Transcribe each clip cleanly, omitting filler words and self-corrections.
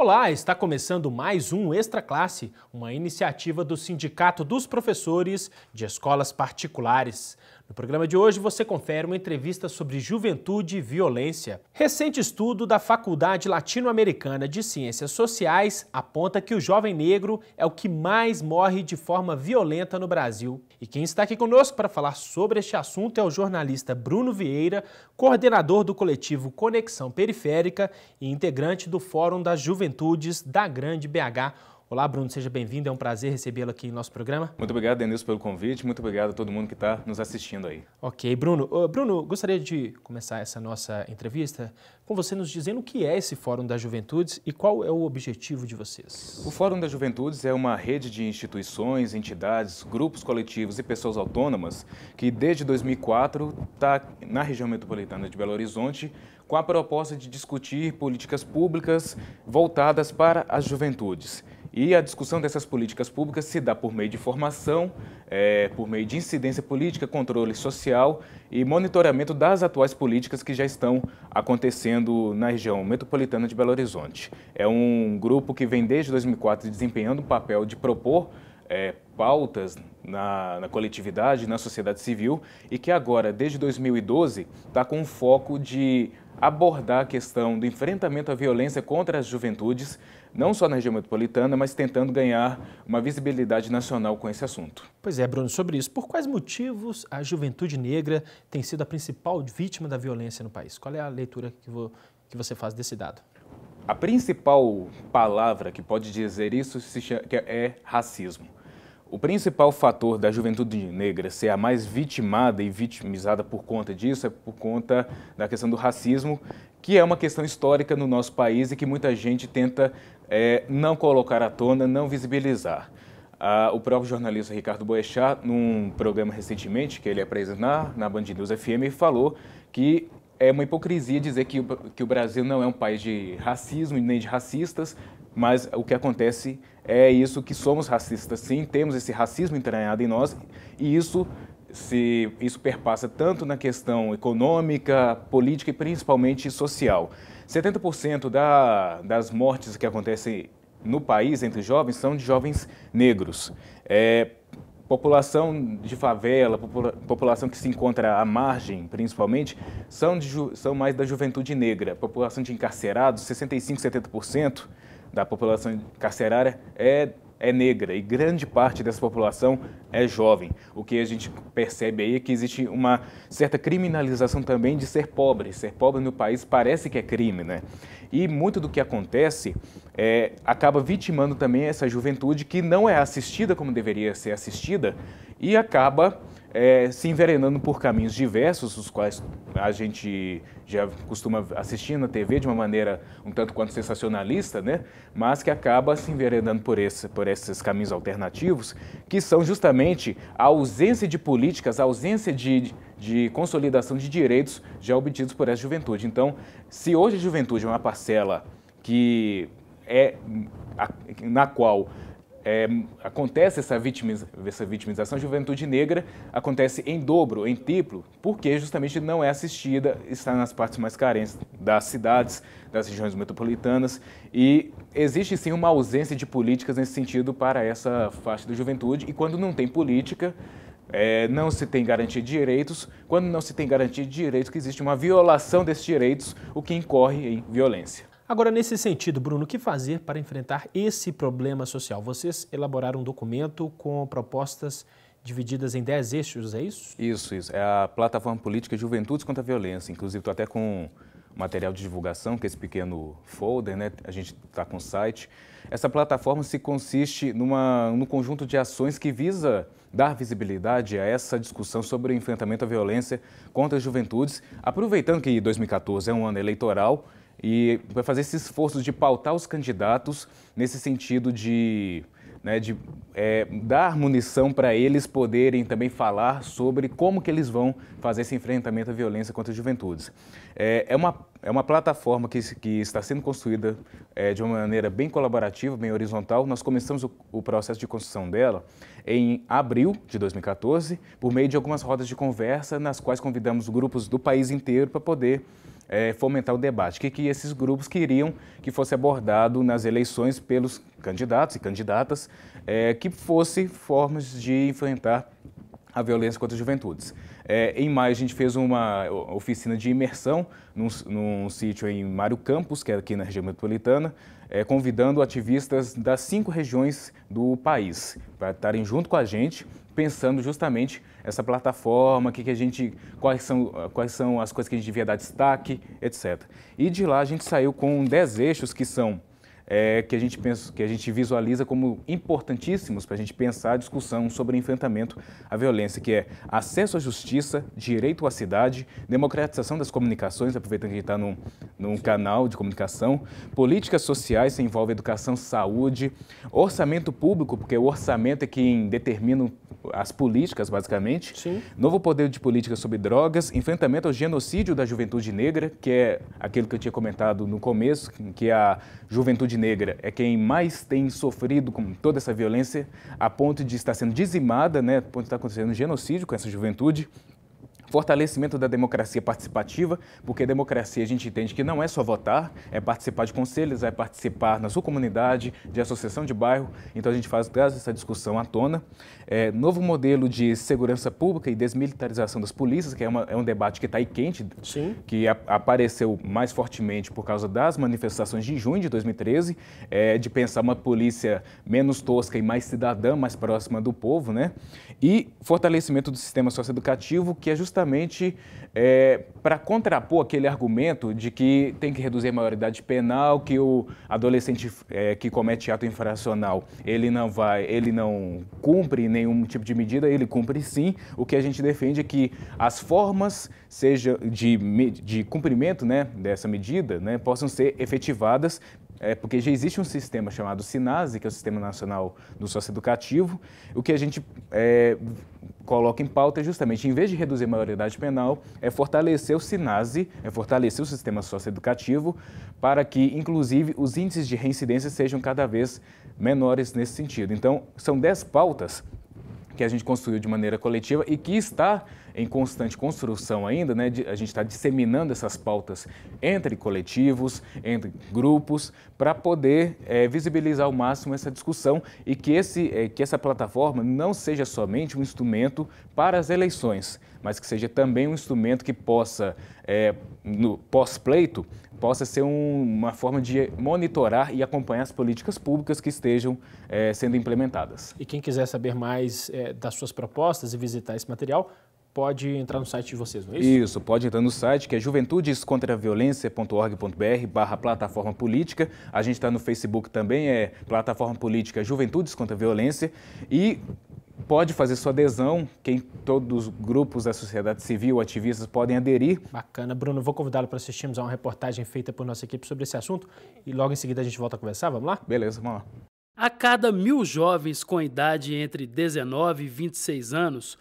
Olá, está começando mais um Extra Classe, uma iniciativa do Sindicato dos Professores de Escolas Particulares. No programa de hoje você confere uma entrevista sobre juventude e violência. Recente estudo da Faculdade Latino-Americana de Ciências Sociais aponta que o jovem negro é o que mais morre de forma violenta no Brasil. E quem está aqui conosco para falar sobre este assunto é o jornalista Bruno Vieira, coordenador do coletivo Conexão Periférica e integrante do Fórum das Juventudes da Grande BH. Olá, Bruno, seja bem-vindo, é um prazer recebê-lo aqui em nosso programa. Muito obrigado, Denilson, pelo convite, muito obrigado a todo mundo que está nos assistindo aí. Ok, Bruno. Bruno, gostaria de começar essa nossa entrevista com você nos dizendo o que é esse Fórum das Juventudes e qual é o objetivo de vocês. O Fórum das Juventudes é uma rede de instituições, entidades, grupos coletivos e pessoas autônomas que desde 2004 está na região metropolitana de Belo Horizonte com a proposta de discutir políticas públicas voltadas para as juventudes. E a discussão dessas políticas públicas se dá por meio de formação, por meio de incidência política, controle social e monitoramento das atuais políticas que já estão acontecendo na região metropolitana de Belo Horizonte. É um grupo que vem desde 2004 desempenhando o papel de propor pautas na coletividade, na sociedade civil e que agora, desde 2012, está com o foco de abordar a questão do enfrentamento à violência contra as juventudes, não só na região metropolitana, mas tentando ganhar uma visibilidade nacional com esse assunto. Pois é, Bruno, sobre isso, por quais motivos a juventude negra tem sido a principal vítima da violência no país? Qual é a leitura que você faz desse dado? A principal palavra que pode dizer isso é racismo. O principal fator da juventude negra ser a mais vitimada e vitimizada por conta disso é por conta da questão do racismo, que é uma questão histórica no nosso país e que muita gente tenta não colocar à tona, não visibilizar. O próprio jornalista Ricardo Boechat, num programa recentemente que ele apresentou na Band News FM, falou que é uma hipocrisia dizer que o Brasil não é um país de racismo nem de racistas, mas o que acontece é isso, que somos racistas sim, temos esse racismo entranhado em nós e isso perpassa tanto na questão econômica, política e principalmente social. 70% das mortes que acontecem no país entre jovens são de jovens negros. População de favela, população que se encontra à margem, principalmente, são mais da juventude negra. População de encarcerados, 65%, 70% da população carcerária é negra e grande parte dessa população é jovem. O que a gente percebe aí é que existe uma certa criminalização também de ser pobre. Ser pobre no país parece que é crime, né? E muito do que acontece acaba vitimando também essa juventude que não é assistida como deveria ser assistida e acaba se envenenando por caminhos diversos, os quais a gente já costuma assistir na TV de uma maneira um tanto quanto sensacionalista, né? Mas que acaba se envenenando por esses caminhos alternativos, que são justamente a ausência de políticas, a ausência de consolidação de direitos já obtidos por essa juventude. Então, se hoje a juventude é uma parcela na qual acontece essa vitimização, a juventude negra acontece em dobro, em triplo, porque justamente não é assistida, está nas partes mais carentes das cidades, das regiões metropolitanas e existe sim uma ausência de políticas nesse sentido para essa faixa da juventude e quando não tem política, não se tem garantia de direitos, quando não se tem garantia de direitos, que existe uma violação desses direitos, o que incorre em violência. Agora, nesse sentido, Bruno, o que fazer para enfrentar esse problema social? Vocês elaboraram um documento com propostas divididas em 10 eixos, é isso? Isso. É a Plataforma Política Juventudes contra a Violência. Inclusive, estou até com material de divulgação, que é esse pequeno folder, né? A gente está com o site. Essa plataforma consiste num conjunto de ações que visa dar visibilidade a essa discussão sobre o enfrentamento à violência contra as juventudes, aproveitando que 2014 é um ano eleitoral, e vai fazer esse esforço de pautar os candidatos nesse sentido de dar munição para eles poderem também falar sobre como que eles vão fazer esse enfrentamento à violência contra as juventudes. É uma plataforma que está sendo construída de uma maneira bem colaborativa, bem horizontal. Nós começamos o processo de construção dela em abril de 2014, por meio de algumas rodas de conversa, nas quais convidamos grupos do país inteiro para poder fomentar o debate. O que esses grupos queriam que fosse abordado nas eleições pelos candidatos e candidatas, que fosse formas de enfrentar a violência contra as juventudes. Em maio, a gente fez uma oficina de imersão num sítio em Mário Campos, que é aqui na região metropolitana, convidando ativistas das 5 regiões do país para estarem junto com a gente, pensando justamente essa plataforma, quais são as coisas que a gente devia dar destaque, etc. E de lá a gente saiu com 10 eixos que são que a gente visualiza como importantíssimos para a gente pensar a discussão sobre enfrentamento à violência, que é acesso à justiça, direito à cidade, democratização das comunicações, aproveitando que a gente está num canal de comunicação, políticas sociais, que envolve educação, saúde, orçamento público, porque o orçamento é quem determina as políticas, basicamente. Sim. Novo poder de política sobre drogas, enfrentamento ao genocídio da juventude negra, que é aquilo que eu tinha comentado no começo, que a juventude negra é quem mais tem sofrido com toda essa violência, a ponto de estar sendo dizimada, né, a ponto de estar acontecendo um genocídio com essa juventude. Fortalecimento da democracia participativa, porque a democracia a gente entende que não é só votar, é participar de conselhos, é participar na sua comunidade, de associação de bairro, então a gente traz essa discussão à tona. Novo modelo de segurança pública e desmilitarização das polícias, que é um debate que está aí quente, Sim. que apareceu mais fortemente por causa das manifestações de junho de 2013, de pensar uma polícia menos tosca e mais cidadã, mais próxima do povo, né? E fortalecimento do sistema socioeducativo, que é justamente para contrapor aquele argumento de que tem que reduzir a maioridade penal, que o adolescente que comete ato infracional, ele não cumpre nenhum tipo de medida, ele cumpre sim. O que a gente defende é que as formas de cumprimento, né, dessa medida, né, possam ser efetivadas, porque já existe um sistema chamado SINASE, que é o Sistema Nacional do Socioeducativo. O que a gente coloca em pauta é justamente, em vez de reduzir a maioridade penal, é fortalecer o SINASE, é fortalecer o sistema socioeducativo, para que, inclusive, os índices de reincidência sejam cada vez menores nesse sentido. Então, são 10 pautas que a gente construiu de maneira coletiva e que está em constante construção ainda, né? A gente está disseminando essas pautas entre coletivos, entre grupos, para poder visibilizar ao máximo essa discussão e que essa plataforma não seja somente um instrumento para as eleições, mas que seja também um instrumento que possa, no pós-pleito, possa ser uma forma de monitorar e acompanhar as políticas públicas que estejam sendo implementadas. E quem quiser saber mais das suas propostas e visitar esse material, pode entrar no site de vocês, não é isso? Isso, pode entrar no site, que é juventudescontraviolência.org.br/plataforma política. A gente está no Facebook também, Plataforma Política Juventudes contra a Violência. E pode fazer sua adesão, todos os grupos da sociedade civil, ativistas, podem aderir. Bacana. Bruno, vou convidá-lo para assistirmos a uma reportagem feita por nossa equipe sobre esse assunto e logo em seguida a gente volta a conversar, vamos lá? Beleza, vamos lá. A cada 1.000 jovens com idade entre 19 e 26 anos,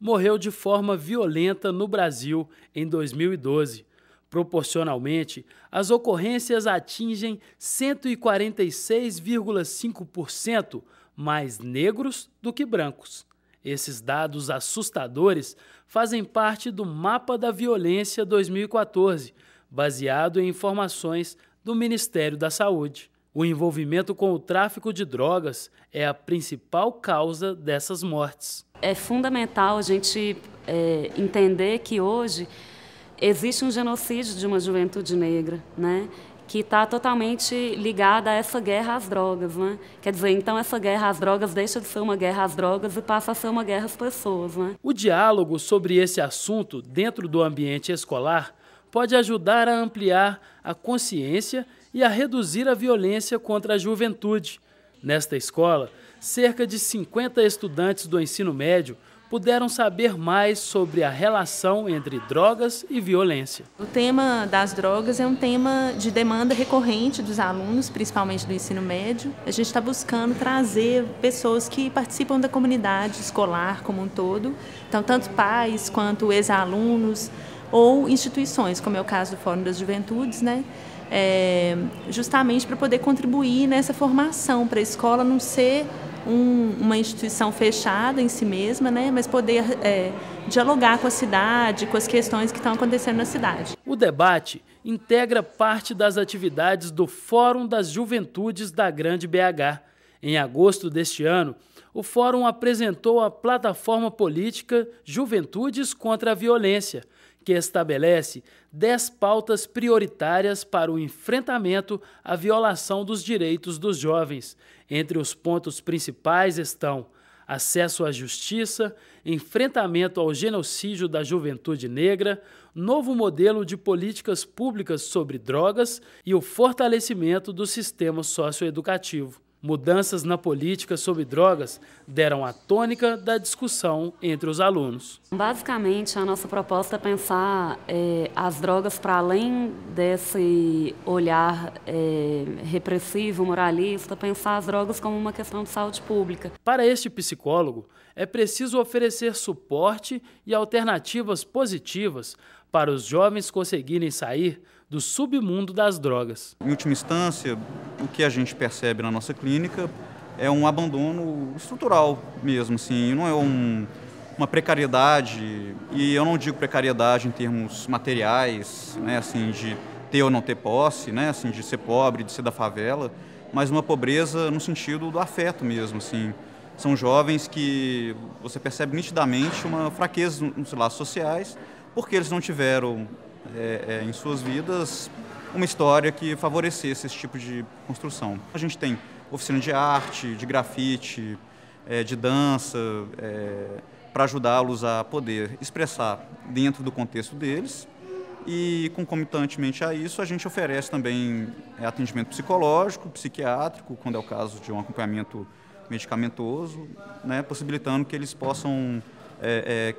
morreu de forma violenta no Brasil em 2012. Proporcionalmente, as ocorrências atingem 146,5% mais negros do que brancos. Esses dados assustadores fazem parte do Mapa da Violência 2014, baseado em informações do Ministério da Saúde. O envolvimento com o tráfico de drogas é a principal causa dessas mortes. É fundamental a gente entender que hoje existe um genocídio de uma juventude negra, né? Que está totalmente ligada a essa guerra às drogas, né? Quer dizer, então essa guerra às drogas deixa de ser uma guerra às drogas e passa a ser uma guerra às pessoas, né? O diálogo sobre esse assunto dentro do ambiente escolar pode ajudar a ampliar a consciência e a reduzir a violência contra a juventude. Nesta escola, cerca de 50 estudantes do ensino médio puderam saber mais sobre a relação entre drogas e violência. O tema das drogas é um tema de demanda recorrente dos alunos, principalmente do ensino médio. A gente está buscando trazer pessoas que participam da comunidade escolar como um todo, então tanto pais quanto ex-alunos ou instituições, como é o caso do Fórum das Juventudes, né? Justamente para poder contribuir nessa formação, para a escola não ser uma instituição fechada em si mesma, né, mas poder dialogar com a cidade, com as questões que estão acontecendo na cidade. O O debate integra parte das atividades do Fórum das Juventudes da Grande BH. Em agosto deste ano, o Fórum apresentou a plataforma política Juventudes contra a Violência, que estabelece 10 pautas prioritárias para o enfrentamento à violação dos direitos dos jovens. Entre os pontos principais estão acesso à justiça, enfrentamento ao genocídio da juventude negra, novo modelo de políticas públicas sobre drogas e o fortalecimento do sistema socioeducativo. Mudanças na política sobre drogas deram a tônica da discussão entre os alunos. Basicamente, a nossa proposta é pensar as drogas para além desse olhar repressivo, moralista, pensar as drogas como uma questão de saúde pública. Para este psicólogo, é preciso oferecer suporte e alternativas positivas para os jovens conseguirem sair do submundo das drogas. Em última instância, o que a gente percebe na nossa clínica é um abandono estrutural mesmo, assim, não é uma precariedade, e eu não digo precariedade em termos materiais, né, assim, de ter ou não ter posse, né, assim, de ser pobre, de ser da favela, mas uma pobreza no sentido do afeto mesmo, assim. São jovens que você percebe nitidamente uma fraqueza nos laços sociais, porque eles não tiveram em suas vidas uma história que favorecesse esse tipo de construção. A gente tem oficina de arte, de grafite, de dança, para ajudá-los a poder expressar dentro do contexto deles, e concomitantemente a isso a gente oferece também atendimento psicológico, psiquiátrico, quando é o caso de um acompanhamento medicamentoso, né, possibilitando que eles possam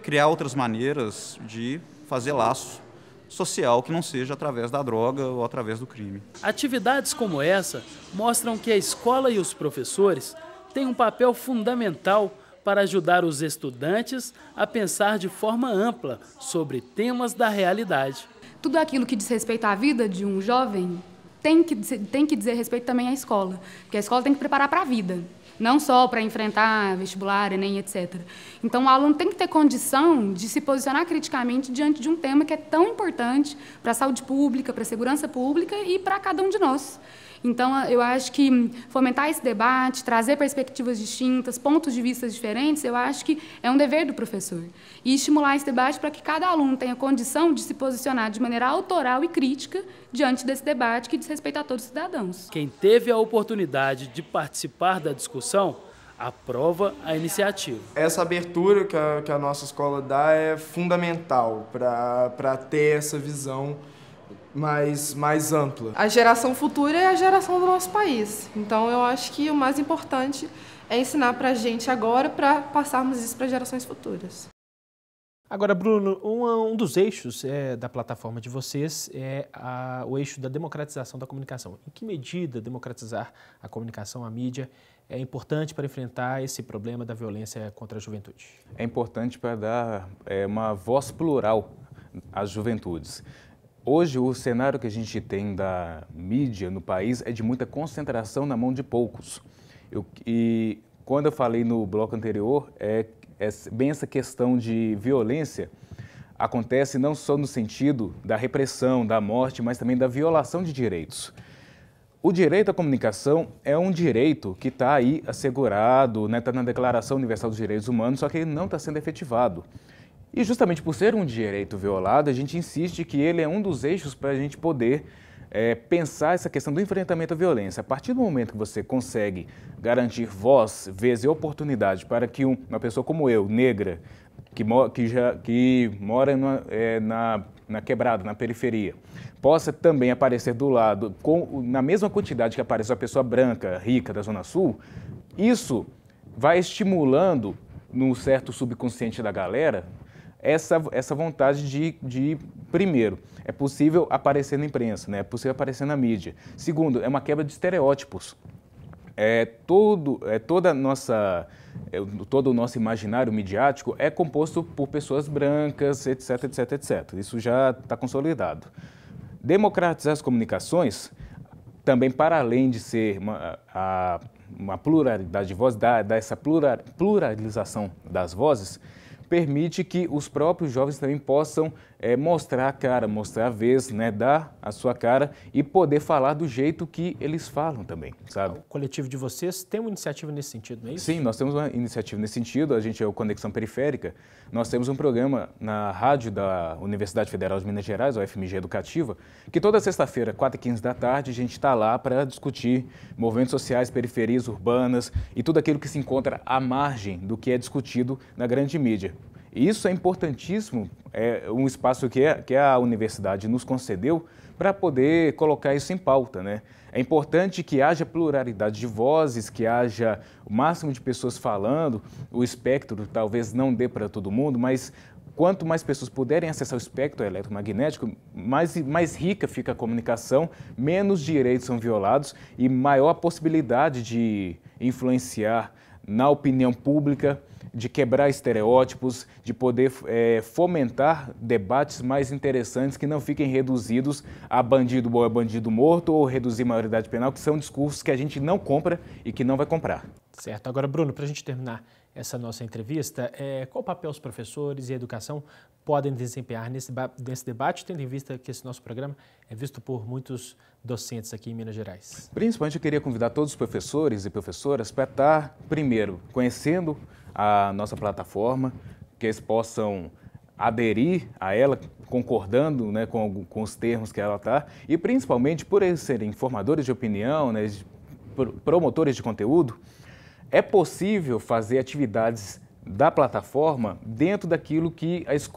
criar outras maneiras de fazer laço social que não seja através da droga ou através do crime. Atividades como essa mostram que a escola e os professores têm um papel fundamental para ajudar os estudantes a pensar de forma ampla sobre temas da realidade. Tudo aquilo que diz respeito à vida de um jovem tem que dizer respeito também à escola, porque a escola tem que preparar para a vida. Não só para enfrentar vestibular, Enem, etc. Então, o aluno tem que ter condição de se posicionar criticamente diante de um tema que é tão importante para a saúde pública, para a segurança pública e para cada um de nós. Então, eu acho que fomentar esse debate, trazer perspectivas distintas, pontos de vista diferentes, eu acho que é um dever do professor. E estimular esse debate para que cada aluno tenha condição de se posicionar de maneira autoral e crítica diante desse debate que diz respeito a todos os cidadãos. Quem teve a oportunidade de participar da discussão aprova a iniciativa. Essa abertura que a nossa escola dá é fundamental para ter essa visão mais ampla. A geração futura é a geração do nosso país. Então, eu acho que o mais importante é ensinar para a gente agora para passarmos isso para gerações futuras. Agora, Bruno, um dos eixos da plataforma de vocês é o eixo da democratização da comunicação. Em que medida democratizar a comunicação, a mídia, é importante para enfrentar esse problema da violência contra a juventude? É importante para dar uma voz plural às juventudes. Hoje, o cenário que a gente tem da mídia no país é de muita concentração na mão de poucos. E quando eu falei no bloco anterior, bem essa questão de violência acontece não só no sentido da repressão, da morte, mas também da violação de direitos. O direito à comunicação é um direito que está aí assegurado, né, está na Declaração Universal dos Direitos Humanos, só que ele não está sendo efetivado. E justamente por ser um direito violado, a gente insiste que ele é um dos eixos para a gente poder pensar essa questão do enfrentamento à violência. A partir do momento que você consegue garantir voz, vez e oportunidade para que uma pessoa como eu, negra, que mora na quebrada, na periferia, possa também aparecer do lado, na mesma quantidade que aparece uma pessoa branca, rica da Zona Sul, isso vai estimulando, num certo subconsciente da galera, essa vontade de primeiro, é possível aparecer na imprensa, né? É possível aparecer na mídia. Segundo, é uma quebra de estereótipos. Todo o nosso imaginário midiático é composto por pessoas brancas, etc, etc, etc. Isso já está consolidado. Democratizar as comunicações, também para além de ser uma pluralidade de vozes, dar essa pluralização das vozes, permite que os próprios jovens também possam mostrar a cara, mostrar a vez, né, dar a sua cara e poder falar do jeito que eles falam também, sabe? O coletivo de vocês tem uma iniciativa nesse sentido, não é isso? Sim, nós temos uma iniciativa nesse sentido, a gente é o Conexão Periférica, nós temos um programa na rádio da Universidade Federal de Minas Gerais, a UFMG Educativa, que toda sexta-feira, 4h15 da tarde, a gente está lá para discutir movimentos sociais, periferias urbanas e tudo aquilo que se encontra à margem do que é discutido na grande mídia. E isso é importantíssimo, é um espaço que a universidade nos concedeu para poder colocar isso em pauta, né? É importante que haja pluralidade de vozes, que haja o máximo de pessoas falando, o espectro talvez não dê para todo mundo, mas quanto mais pessoas puderem acessar o espectro eletromagnético, mais rica fica a comunicação, menos direitos são violados e maior a possibilidade de influenciar na opinião pública, de quebrar estereótipos, de poder fomentar debates mais interessantes que não fiquem reduzidos a bandido bom é bandido morto ou reduzir maioridade penal, que são discursos que a gente não compra e que não vai comprar. Certo. Agora, Bruno, para a gente terminar essa nossa entrevista, qual papel os professores e a educação podem desempenhar nesse debate, tendo em vista que esse nosso programa é visto por muitos docentes aqui em Minas Gerais? Principalmente eu queria convidar todos os professores e professoras para estar, primeiro, conhecendo a nossa plataforma, que eles possam aderir a ela, concordando, né, com os termos que ela está, e principalmente por eles serem formadores de opinião, né, promotores de conteúdo, é possível fazer atividades da plataforma dentro daquilo que as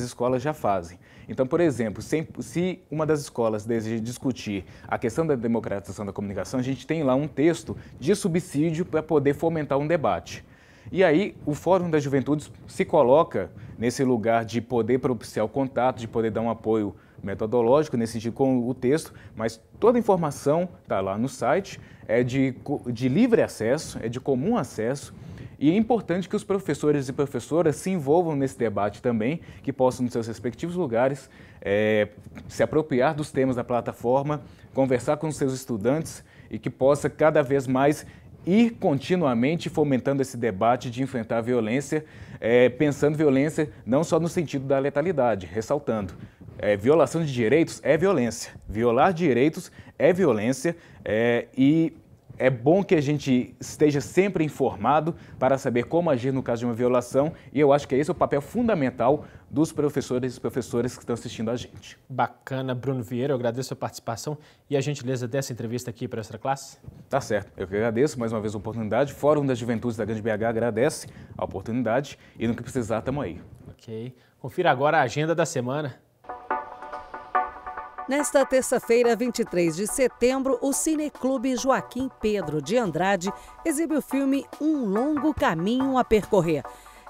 escolas já fazem. Então, por exemplo, se uma das escolas deseja discutir a questão da democratização da comunicação, a gente tem lá um texto de subsídio para poder fomentar um debate. E aí o Fórum das Juventudes se coloca nesse lugar de poder propiciar o contato, de poder dar um apoio metodológico nesse sentido com o texto, mas toda a informação está lá no site, é de livre acesso, é de comum acesso, e é importante que os professores e professoras se envolvam nesse debate também, que possam, nos seus respectivos lugares, se apropriar dos temas da plataforma, conversar com os seus estudantes e que possa cada vez mais ir continuamente fomentando esse debate de enfrentar a violência, pensando violência não só no sentido da letalidade, ressaltando, violação de direitos é violência, violar direitos é violência e é bom que a gente esteja sempre informado para saber como agir no caso de uma violação e eu acho que esse é o papel fundamental dos professores e professoras que estão assistindo a gente. Bacana, Bruno Vieira, eu agradeço a participação e a gentileza dessa entrevista aqui para a Extra Classe. Tá certo, eu que agradeço mais uma vez a oportunidade, Fórum das Juventudes da Grande BH agradece a oportunidade e no que precisar estamos aí. Ok, confira agora a agenda da semana. Nesta terça-feira, 23 de setembro, o Cineclube Joaquim Pedro de Andrade exibe o filme Um Longo Caminho a Percorrer.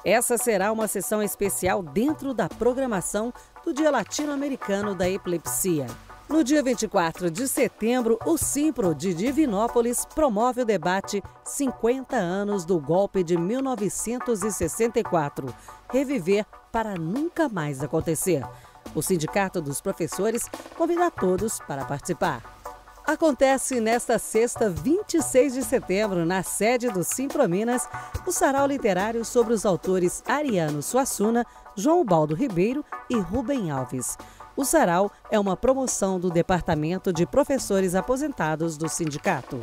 Essa será uma sessão especial dentro da programação do Dia Latino-Americano da Epilepsia. No dia 24 de setembro, o Simpro de Divinópolis promove o debate 50 anos do golpe de 1964, reviver para nunca mais acontecer. O Sindicato dos Professores convida a todos para participar. Acontece nesta sexta, 26 de setembro, na sede do Simpro Minas, o sarau literário sobre os autores Ariano Suassuna, João Baldo Ribeiro e Rubem Alves. O sarau é uma promoção do Departamento de Professores Aposentados do Sindicato.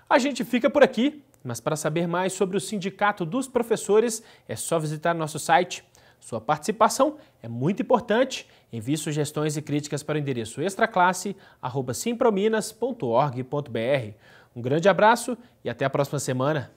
A gente fica por aqui, mas para saber mais sobre o Sindicato dos Professores, é só visitar nosso site. Sua participação é muito importante. Envie sugestões e críticas para o endereço extraclasse@simprominas.org.br. Um grande abraço e até a próxima semana.